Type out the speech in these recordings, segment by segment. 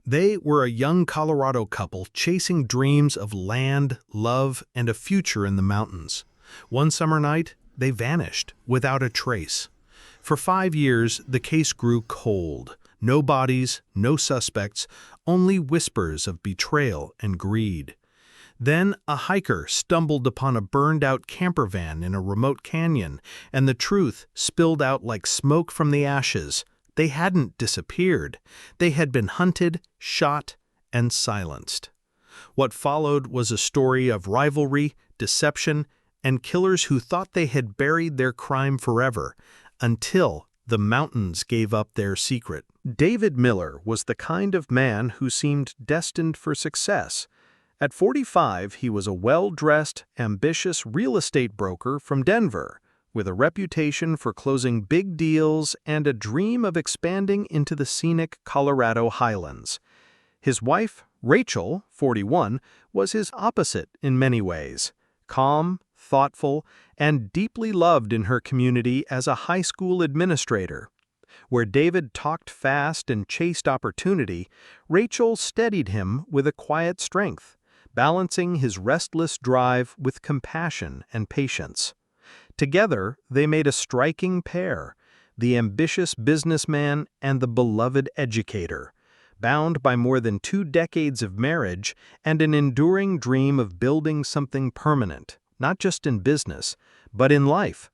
They were a young Colorado couple chasing dreams of land, love, and a future in the mountains. One summer night, they vanished without a trace. For 5 years, the case grew cold. No bodies, no suspects, only whispers of betrayal and greed. Then a hiker stumbled upon a burned-out campervan in a remote canyon, and the truth spilled out like smoke from the ashes. They hadn't disappeared. They had been hunted, shot, and silenced. What followed was a story of rivalry, deception, and killers who thought they had buried their crime forever, until the mountains gave up their secret. David Miller was the kind of man who seemed destined for success. At 45, he was a well-dressed, ambitious real estate broker from Denver, with a reputation for closing big deals and a dream of expanding into the scenic Colorado highlands. His wife, Rachel, 41, was his opposite in many ways. Calm, thoughtful, and deeply loved in her community as a high school administrator. Where David talked fast and chased opportunity, Rachel steadied him with a quiet strength, balancing his restless drive with compassion and patience. Together, they made a striking pair, the ambitious businessman and the beloved educator, bound by more than 2 decades of marriage and an enduring dream of building something permanent, not just in business, but in life.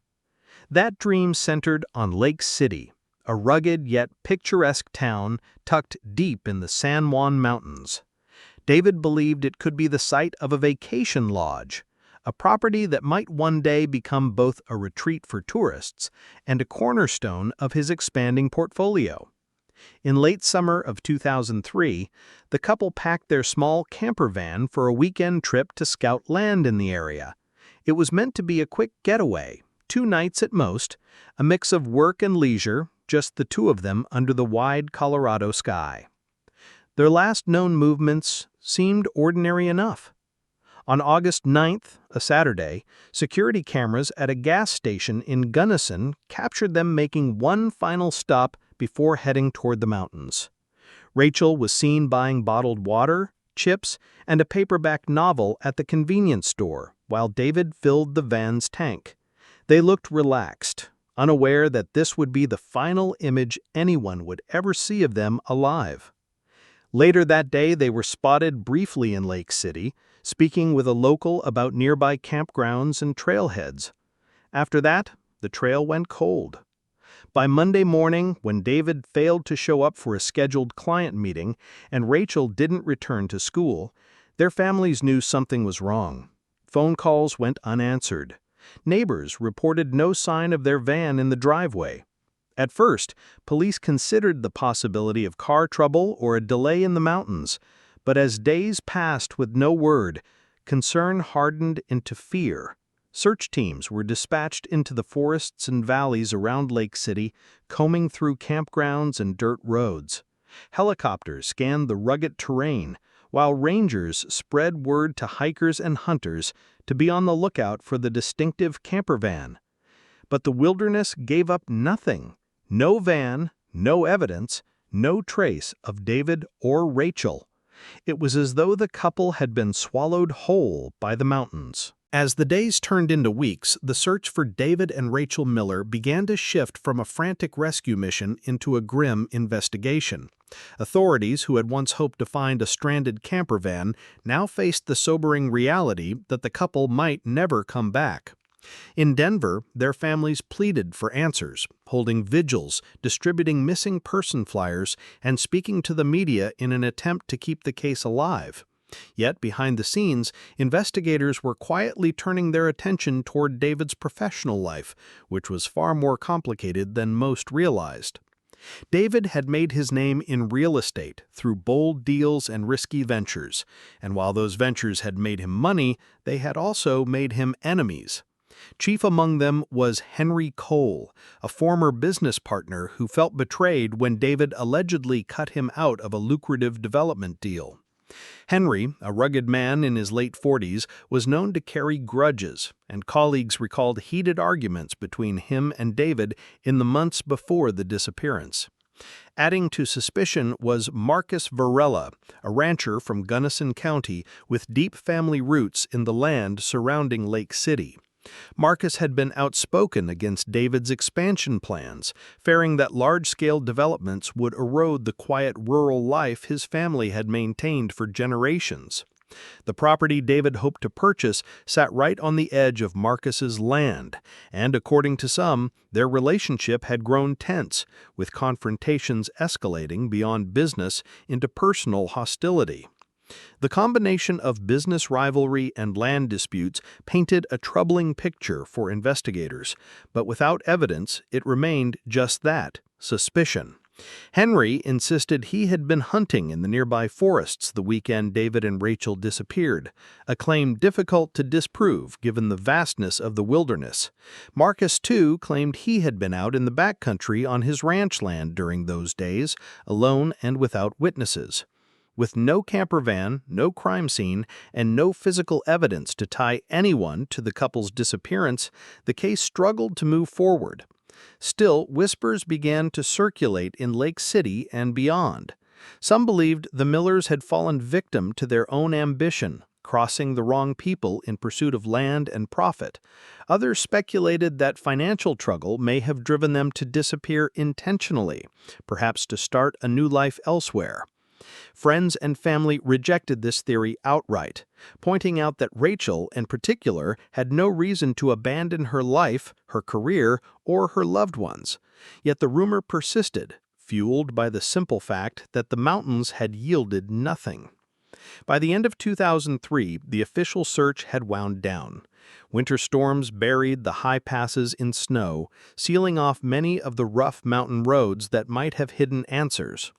That dream centered on Lake City, a rugged yet picturesque town tucked deep in the San Juan Mountains. David believed it could be the site of a vacation lodge, a property that might one day become both a retreat for tourists and a cornerstone of his expanding portfolio. In late summer of 2003, the couple packed their small camper van for a weekend trip to scout land in the area. It was meant to be a quick getaway, 2 nights at most, a mix of work and leisure, just the two of them under the wide Colorado sky. Their last known movements seemed ordinary enough. On August 9th, a Saturday, security cameras at a gas station in Gunnison captured them making one final stop before heading toward the mountains. Rachel was seen buying bottled water, chips, and a paperback novel at the convenience store, while David filled the van's tank. They looked relaxed, unaware that this would be the final image anyone would ever see of them alive. Later that day, they were spotted briefly in Lake City, speaking with a local about nearby campgrounds and trailheads. After that, the trail went cold. By Monday morning, when David failed to show up for a scheduled client meeting and Rachel didn't return to school, their families knew something was wrong. Phone calls went unanswered. Neighbors reported no sign of their van in the driveway. At first, police considered the possibility of car trouble or a delay in the mountains, but as days passed with no word, concern hardened into fear. Search teams were dispatched into the forests and valleys around Lake City, combing through campgrounds and dirt roads. Helicopters scanned the rugged terrain, while rangers spread word to hikers and hunters to be on the lookout for the distinctive campervan. But the wilderness gave up nothing. No van, no evidence, no trace of David or Rachel. It was as though the couple had been swallowed whole by the mountains. As the days turned into weeks, the search for David and Rachel Miller began to shift from a frantic rescue mission into a grim investigation. Authorities, who had once hoped to find a stranded campervan, now faced the sobering reality that the couple might never come back. In Denver, their families pleaded for answers, holding vigils, distributing missing person flyers, and speaking to the media in an attempt to keep the case alive. Yet, behind the scenes, investigators were quietly turning their attention toward David's professional life, which was far more complicated than most realized. David had made his name in real estate through bold deals and risky ventures, and while those ventures had made him money, they had also made him enemies. Chief among them was Henry Cole, a former business partner who felt betrayed when David allegedly cut him out of a lucrative development deal. Henry, a rugged man in his late 40s, was known to carry grudges, and colleagues recalled heated arguments between him and David in the months before the disappearance. Adding to suspicion was Marcus Varela, a rancher from Gunnison County with deep family roots in the land surrounding Lake City. Marcus had been outspoken against David's expansion plans, fearing that large-scale developments would erode the quiet rural life his family had maintained for generations. The property David hoped to purchase sat right on the edge of Marcus's land, and according to some, their relationship had grown tense, with confrontations escalating beyond business into personal hostility. The combination of business rivalry and land disputes painted a troubling picture for investigators, but without evidence, it remained just that, suspicion. Henry insisted he had been hunting in the nearby forests the weekend David and Rachel disappeared, a claim difficult to disprove given the vastness of the wilderness. Marcus, too, claimed he had been out in the backcountry on his ranch land during those days, alone and without witnesses. With no campervan, no crime scene, and no physical evidence to tie anyone to the couple's disappearance, the case struggled to move forward. Still, whispers began to circulate in Lake City and beyond. Some believed the Millers had fallen victim to their own ambition, crossing the wrong people in pursuit of land and profit. Others speculated that financial trouble may have driven them to disappear intentionally, perhaps to start a new life elsewhere. Friends and family rejected this theory outright, pointing out that Rachel, in particular, had no reason to abandon her life, her career, or her loved ones. Yet the rumor persisted, fueled by the simple fact that the mountains had yielded nothing. By the end of 2003, the official search had wound down. Winter storms buried the high passes in snow, sealing off many of the rough mountain roads that might have hidden answers.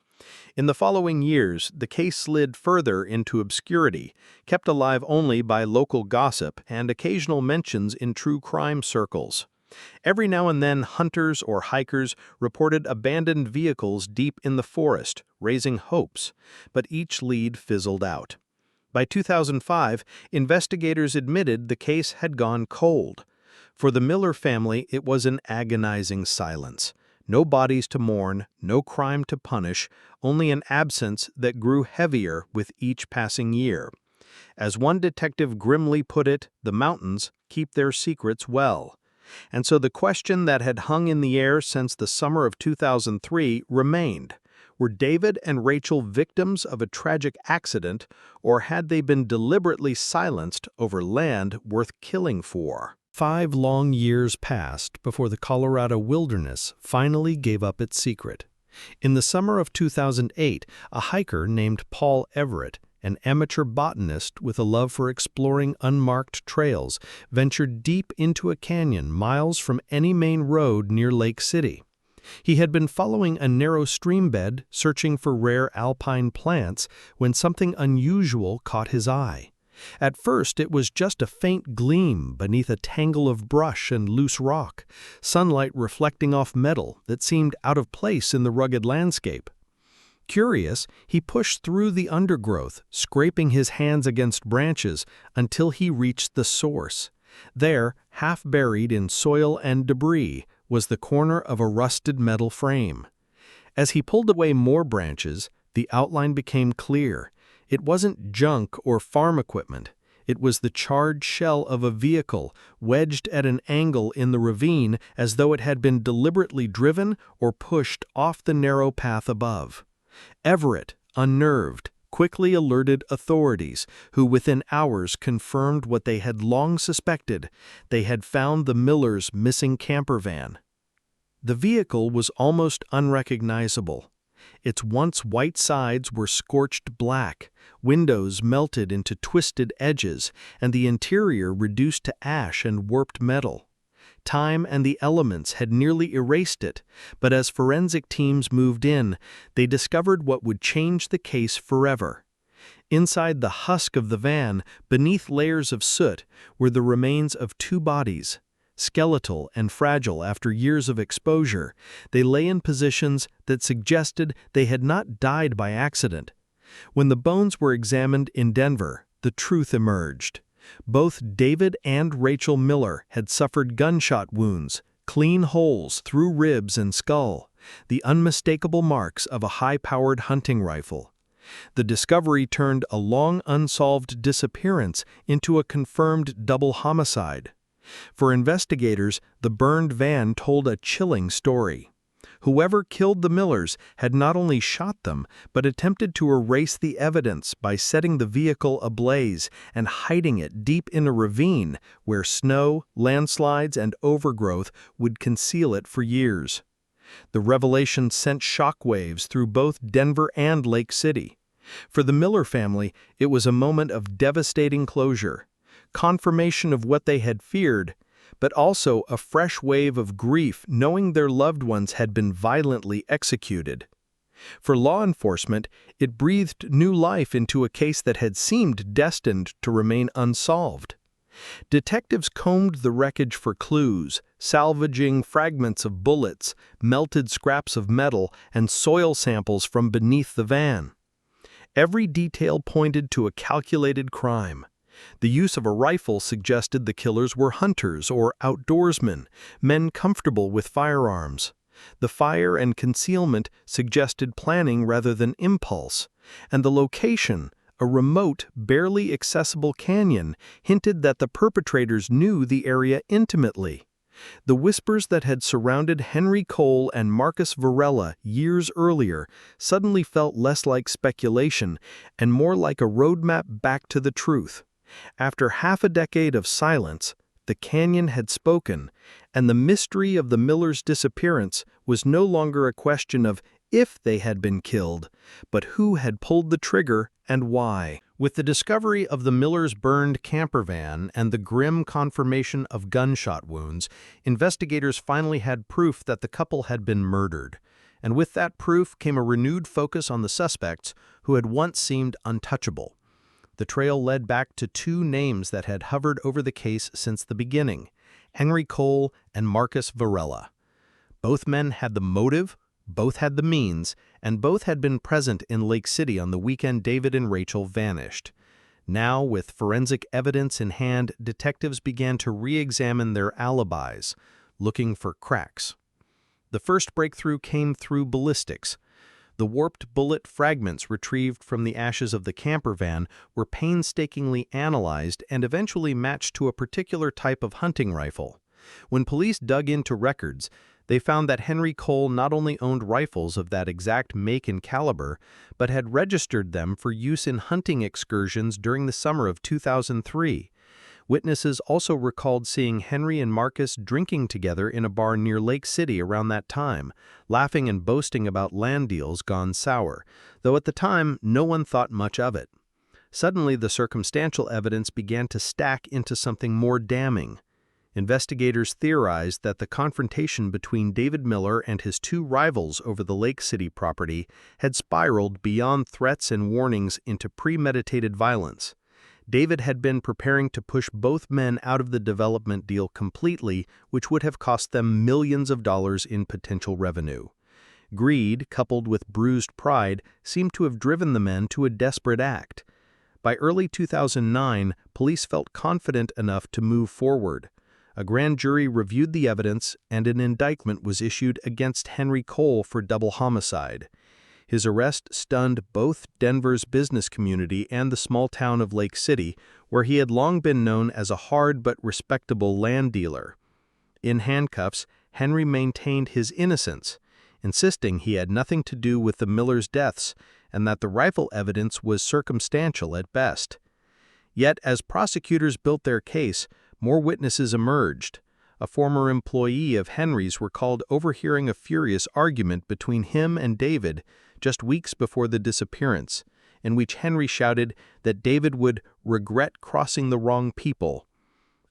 In the following years, the case slid further into obscurity, kept alive only by local gossip and occasional mentions in true crime circles. Every now and then, hunters or hikers reported abandoned vehicles deep in the forest, raising hopes, but each lead fizzled out. By 2005, investigators admitted the case had gone cold. For the Miller family, it was an agonizing silence. No bodies to mourn, no crime to punish, only an absence that grew heavier with each passing year. As one detective grimly put it, the mountains keep their secrets well. And so the question that had hung in the air since the summer of 2003 remained. Were David and Rachel victims of a tragic accident, or had they been deliberately silenced over land worth killing for? 5 long years passed before the Colorado wilderness finally gave up its secret. In the summer of 2008, a hiker named Paul Everett, an amateur botanist with a love for exploring unmarked trails, ventured deep into a canyon miles from any main road near Lake City. He had been following a narrow stream bed, searching for rare alpine plants, when something unusual caught his eye. At first, it was just a faint gleam beneath a tangle of brush and loose rock, sunlight reflecting off metal that seemed out of place in the rugged landscape. Curious, he pushed through the undergrowth, scraping his hands against branches until he reached the source. There, half buried in soil and debris, was the corner of a rusted metal frame. As he pulled away more branches, the outline became clear. It wasn't junk or farm equipment. It was the charred shell of a vehicle, wedged at an angle in the ravine as though it had been deliberately driven or pushed off the narrow path above. Everett, unnerved, quickly alerted authorities, who within hours confirmed what they had long suspected. They had found the Millers' missing campervan. The vehicle was almost unrecognizable. Its once white sides were scorched black, windows melted into twisted edges, and the interior reduced to ash and warped metal. Time and the elements had nearly erased it, but as forensic teams moved in, they discovered what would change the case forever. Inside the husk of the van, beneath layers of soot, were the remains of 2 bodies. Skeletal and fragile after years of exposure, they lay in positions that suggested they had not died by accident. When the bones were examined in Denver, the truth emerged. Both David and Rachel Miller had suffered gunshot wounds, clean holes through ribs and skull. the unmistakable marks of a high-powered hunting rifle. The discovery turned a long unsolved disappearance into a confirmed double homicide. For investigators, the burned van told a chilling story. Whoever killed the Millers had not only shot them, but attempted to erase the evidence by setting the vehicle ablaze and hiding it deep in a ravine where snow, landslides, and overgrowth would conceal it for years. The revelation sent shockwaves through both Denver and Lake City. For the Miller family, it was a moment of devastating closure, confirmation of what they had feared, but also a fresh wave of grief knowing their loved ones had been violently executed. For law enforcement, it breathed new life into a case that had seemed destined to remain unsolved. Detectives combed the wreckage for clues, salvaging fragments of bullets, melted scraps of metal, and soil samples from beneath the van. Every detail pointed to a calculated crime. The use of a rifle suggested the killers were hunters or outdoorsmen, men comfortable with firearms. The fire and concealment suggested planning rather than impulse, and the location, a remote, barely accessible canyon, hinted that the perpetrators knew the area intimately. The whispers that had surrounded Henry Cole and Marcus Varela years earlier suddenly felt less like speculation and more like a roadmap back to the truth. After half a decade of silence, the canyon had spoken, and the mystery of the Millers' disappearance was no longer a question of if they had been killed, but who had pulled the trigger and why. With the discovery of the Millers' burned campervan and the grim confirmation of gunshot wounds, investigators finally had proof that the couple had been murdered. And with that proof came a renewed focus on the suspects who had once seemed untouchable. The trail led back to two names that had hovered over the case since the beginning: Henry Cole and Marcus Varela. Both men had the motive, both had the means, and both had been present in Lake City on the weekend David and Rachel vanished. Now, with forensic evidence in hand, detectives began to re-examine their alibis, looking for cracks. The first breakthrough came through ballistics. The warped bullet fragments retrieved from the ashes of the campervan were painstakingly analyzed and eventually matched to a particular type of hunting rifle. When police dug into records, they found that Henry Cole not only owned rifles of that exact make and caliber, but had registered them for use in hunting excursions during the summer of 2003. Witnesses also recalled seeing Henry and Marcus drinking together in a bar near Lake City around that time, laughing and boasting about land deals gone sour, though at the time no one thought much of it. Suddenly, the circumstantial evidence began to stack into something more damning. Investigators theorized that the confrontation between David Miller and his two rivals over the Lake City property had spiraled beyond threats and warnings into premeditated violence. David had been preparing to push both men out of the development deal completely, which would have cost them millions of dollars in potential revenue. Greed, coupled with bruised pride, seemed to have driven the men to a desperate act. By early 2009, police felt confident enough to move forward. A grand jury reviewed the evidence, and an indictment was issued against Henry Cole for double homicide. His arrest stunned both Denver's business community and the small town of Lake City, where he had long been known as a hard but respectable land dealer. In handcuffs, Henry maintained his innocence, insisting he had nothing to do with the Millers' deaths and that the rifle evidence was circumstantial at best. Yet, as prosecutors built their case, more witnesses emerged. A former employee of Henry's recalled overhearing a furious argument between him and David just weeks before the disappearance, in which Henry shouted that David would regret crossing the wrong people.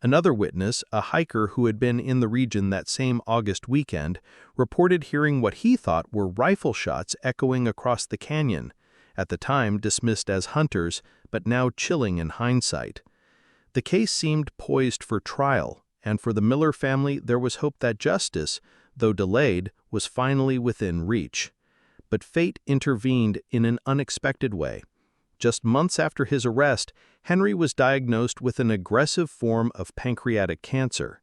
Another witness, a hiker who had been in the region that same August weekend, reported hearing what he thought were rifle shots echoing across the canyon, at the time dismissed as hunters, but now chilling in hindsight. The case seemed poised for trial, and for the Miller family there was hope that justice, though delayed, was finally within reach. But fate intervened in an unexpected way. Just months after his arrest, Henry was diagnosed with an aggressive form of pancreatic cancer.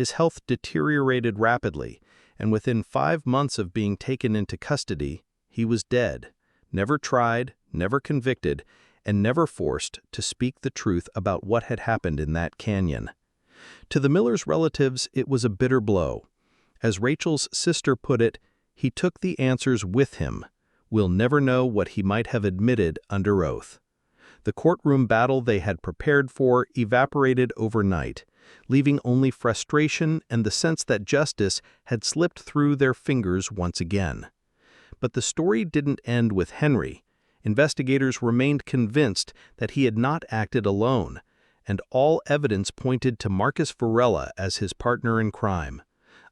his health deteriorated rapidly, and within 5 months of being taken into custody, he was dead, never tried, never convicted, and never forced to speak the truth about what had happened in that canyon. To the Millers' relatives, it was a bitter blow. As Rachel's sister put it, "He took the answers with him. We'll never know what he might have admitted under oath." The courtroom battle they had prepared for evaporated overnight, leaving only frustration and the sense that justice had slipped through their fingers once again. But the story didn't end with Henry. Investigators remained convinced that he had not acted alone, and all evidence pointed to Marcus Varela as his partner in crime.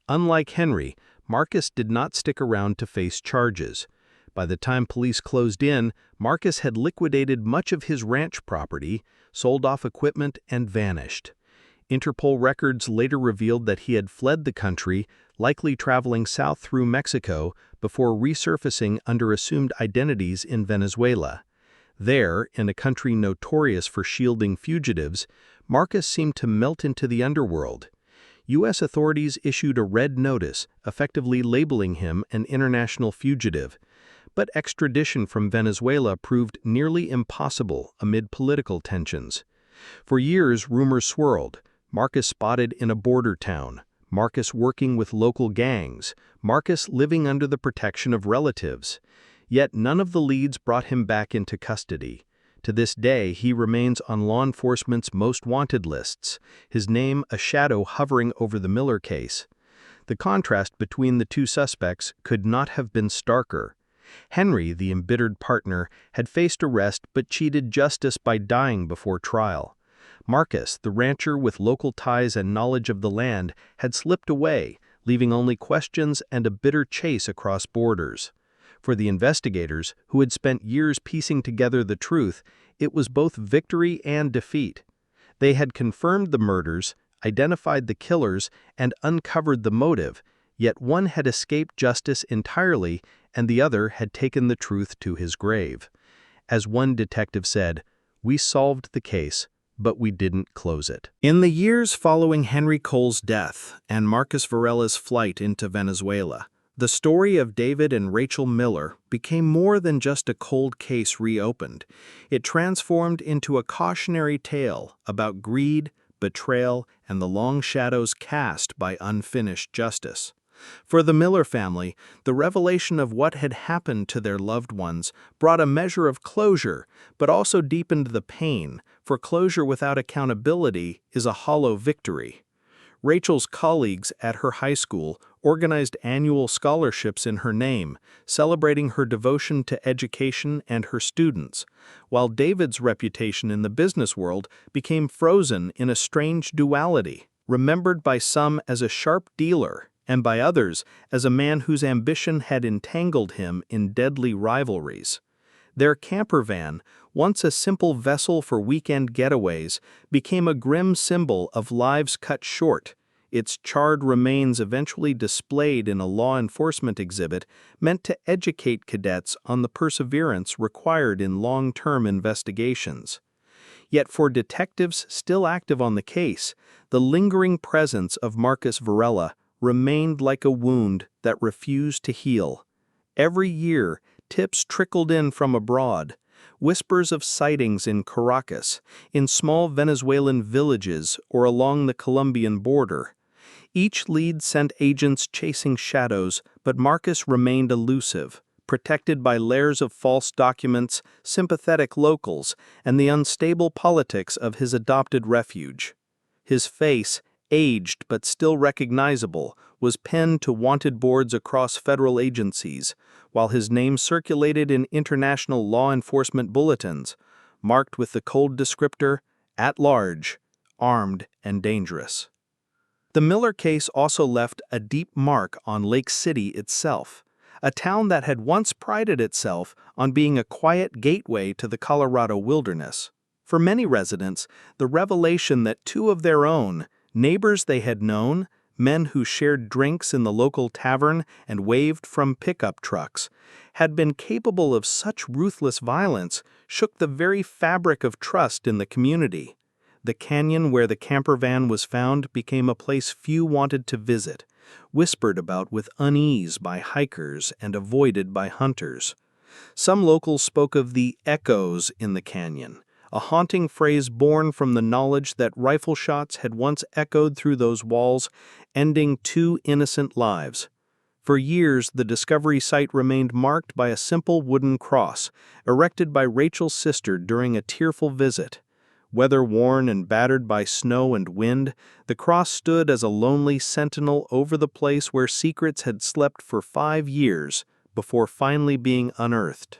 Unlike Henry, Marcus did not stick around to face charges. By the time police closed in, Marcus had liquidated much of his ranch property, sold off equipment, and vanished. Interpol records later revealed that he had fled the country, likely traveling south through Mexico, before resurfacing under assumed identities in Venezuela. There, in a country notorious for shielding fugitives, Marcus seemed to melt into the underworld. U.S. authorities issued a red notice, effectively labeling him an international fugitive. But extradition from Venezuela proved nearly impossible amid political tensions. For years, rumors swirled. Marcus spotted in a border town, Marcus working with local gangs, Marcus living under the protection of relatives. Yet none of the leads brought him back into custody. To this day, he remains on law enforcement's most wanted lists, his name a shadow hovering over the Miller case. The contrast between the two suspects could not have been starker. Henry, the embittered partner, had faced arrest but cheated justice by dying before trial. Marcus, the rancher with local ties and knowledge of the land, had slipped away, leaving only questions and a bitter chase across borders. For the investigators, who had spent years piecing together the truth, it was both victory and defeat. They had confirmed the murders, identified the killers, and uncovered the motive, yet one had escaped justice entirely and the other had taken the truth to his grave. As one detective said, "We solved the case, but we didn't close it." In the years following Henry Cole's death and Marcus Varela's flight into Venezuela, the story of David and Rachel Miller became more than just a cold case reopened. It transformed into a cautionary tale about greed, betrayal, and the long shadows cast by unfinished justice. For the Miller family, the revelation of what had happened to their loved ones brought a measure of closure, but also deepened the pain, for closure without accountability is a hollow victory. Rachel's colleagues at her high school organized annual scholarships in her name, celebrating her devotion to education and her students, while David's reputation in the business world became frozen in a strange duality, remembered by some as a sharp dealer and by others as a man whose ambition had entangled him in deadly rivalries. Their campervan, once a simple vessel for weekend getaways, became a grim symbol of lives cut short, its charred remains eventually displayed in a law enforcement exhibit meant to educate cadets on the perseverance required in long-term investigations. Yet for detectives still active on the case, the lingering presence of Marcus Varela remained like a wound that refused to heal. Every year, tips trickled in from abroad, whispers of sightings in Caracas, in small Venezuelan villages, or along the Colombian border. Each lead sent agents chasing shadows, but Marcus remained elusive, protected by layers of false documents, sympathetic locals, and the unstable politics of his adopted refuge. His face, aged but still recognizable, was pinned to wanted boards across federal agencies, while his name circulated in international law enforcement bulletins, marked with the cold descriptor, "At large, armed and dangerous." The Miller case also left a deep mark on Lake City itself, a town that had once prided itself on being a quiet gateway to the Colorado wilderness. For many residents, the revelation that two of their own, neighbors they had known, men who shared drinks in the local tavern and waved from pickup trucks, had been capable of such ruthless violence shook the very fabric of trust in the community. the canyon where the campervan was found became a place few wanted to visit, whispered about with unease by hikers and avoided by hunters. Some locals spoke of the echoes in the canyon, a haunting phrase born from the knowledge that rifle shots had once echoed through those walls, ending 2 innocent lives. For years, the discovery site remained marked by a simple wooden cross, erected by Rachel's sister during a tearful visit. Weather-worn and battered by snow and wind, the cross stood as a lonely sentinel over the place where secrets had slept for 5 years before finally being unearthed.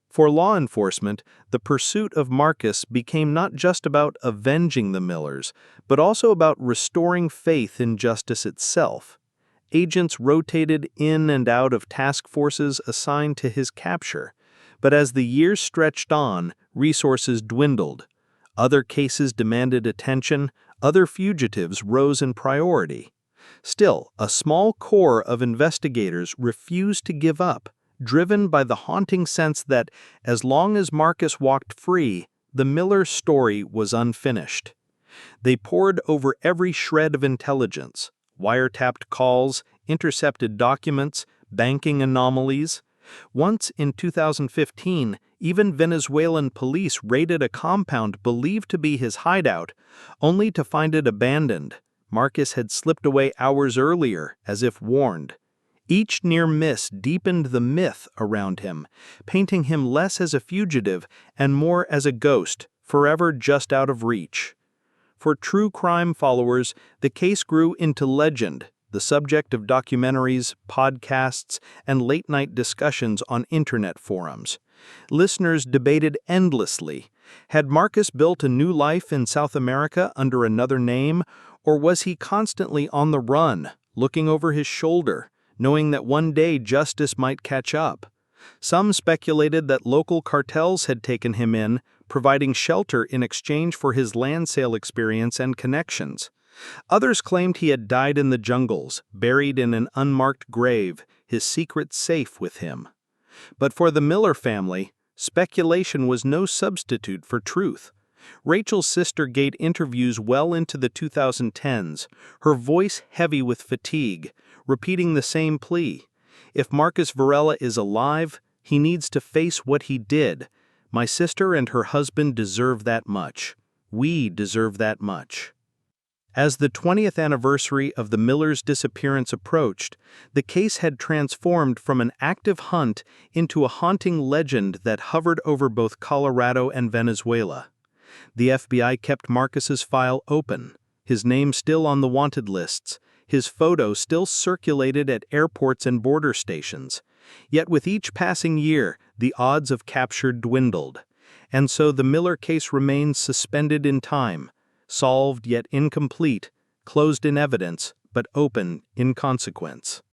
For law enforcement, the pursuit of Marcus became not just about avenging the Millers, but also about restoring faith in justice itself. Agents rotated in and out of task forces assigned to his capture, but as the years stretched on, resources dwindled. Other cases demanded attention, other fugitives rose in priority. Still, a small core of investigators refused to give up, driven by the haunting sense that, as long as Marcus walked free, the Miller story was unfinished. They pored over every shred of intelligence, wiretapped calls, intercepted documents, banking anomalies. Once in 2015, even Venezuelan police raided a compound believed to be his hideout, only to find it abandoned. Marcus had slipped away hours earlier, as if warned. Each near miss deepened the myth around him, painting him less as a fugitive and more as a ghost, forever just out of reach. For true crime followers, the case grew into legend, the subject of documentaries, podcasts, and late-night discussions on internet forums. Listeners debated endlessly. Had Marcus built a new life in South America under another name, or was he constantly on the run, looking over his shoulder, knowing that one day justice might catch up? Some speculated that local cartels had taken him in, providing shelter in exchange for his land sale experience and connections. Others claimed he had died in the jungles, buried in an unmarked grave, his secret safe with him. But for the Miller family, speculation was no substitute for truth. Rachel's sister gave interviews well into the 2010s, her voice heavy with fatigue, repeating the same plea. If Marcus Varela is alive, he needs to face what he did. My sister and her husband deserve that much. We deserve that much. As the 20th anniversary of the Millers' disappearance approached, the case had transformed from an active hunt into a haunting legend that hovered over both Colorado and Venezuela. The FBI kept Marcus's file open, his name still on the wanted lists, his photo still circulated at airports and border stations. Yet with each passing year, the odds of capture dwindled. And so the Miller case remains suspended in time, solved yet incomplete, closed in evidence, but open in consequence.